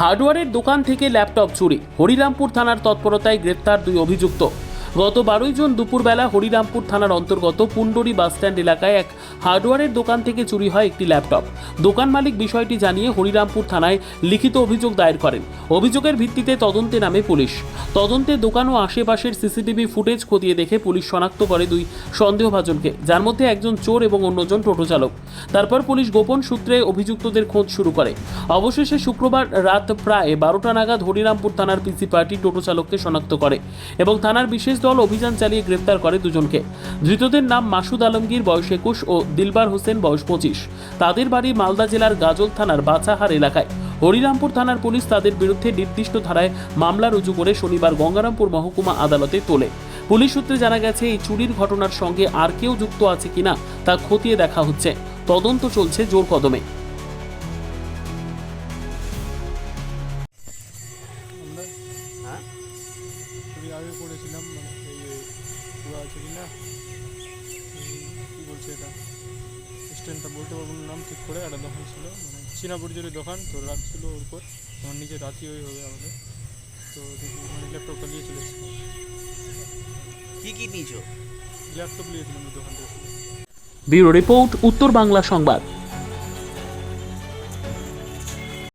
হার্ডওয়্যারের দোকান থেকে ল্যাপটপ চুরি, হরিরামপুর থানার তৎপরতায় গ্রেপ্তার 2 অভিযুক্ত। গত 12 জুন দুপুরবেলা হরিরামপুর থানার অন্তর্গত পুন্ডরি বাসস্ট্যান্ড এলাকায় এক হার্ডওয়্যারের দোকান থেকে চুরি হয় একটি ল্যাপটপ। দোকান মালিক বিষয়টি জানিয়ে হরিরামপুর থানায় লিখিত অভিযোগ দায়ের করেন। অভিযোগের ভিত্তিতে তদন্তে নামে পুলিশ। তদন্তে দোকান ও আশেপাশের সিসিটিভি ফুটেজ খতিয়ে দেখে পুলিশ শনাক্ত করে 2 সন্দেহভাজনকে, যার মধ্যে একজন চোর এবং অন্যজন টোটো চালক। তারপর পুলিশ গোপন সূত্রে অভিযুক্তদের খোঁজ শুরু করে। অবশেষে শুক্রবার রাত প্রায় 12টা নাগাদ হরিরামপুর থানার পিসি পার্টি টোটো চালককে শনাক্ত করে এবং থানার বিশেষ দল অভিযান চালিয়ে গ্রেফতার করে 2 জনকে। ধৃতদের নাম মাসুদ আলমগীর বয়স 21 ও দিলবার হোসেন বয়স 25। তাদের বাড়ি মালদা জেলার গাজল থানার বাছাহার এলাকায়। হরিরামপুর থানার পুলিশ তাদের বিরুদ্ধে নির্দিষ্ট ধারায় মামলা রুজু করে শনিবার গঙ্গারামপুর মহকুমা আদালতে তোলে। পুলিশ সূত্রে জানা গেছে, এই চুরির ঘটনার সঙ্গে আর কেউ যুক্ত আছে কিনা তা খতিয়ে দেখা হচ্ছে। তদন্ত চলছে জোর কদমে। আগে করেছিলাম মানে এই পুরো আছে কি না কী বলছে এটা স্ট্যান্ডটা বলতে পারবো না নাম ঠিক করে। একটা দোকান ছিল মানে চীনা পরিচয়ের দোকান, তো রাখছিল ওর উপর। তোমার নিজে রাতি ওই হবে আমাদের, তো দেখি মানে ল্যাপটপটা নিয়ে চলে এসেছিলাম। কি নিয়েছো? ল্যাপটপ নিয়েছিলাম ওই দোকান থেকে। ব্যুরো রিপোর্ট, উত্তর বাংলা সংবাদ।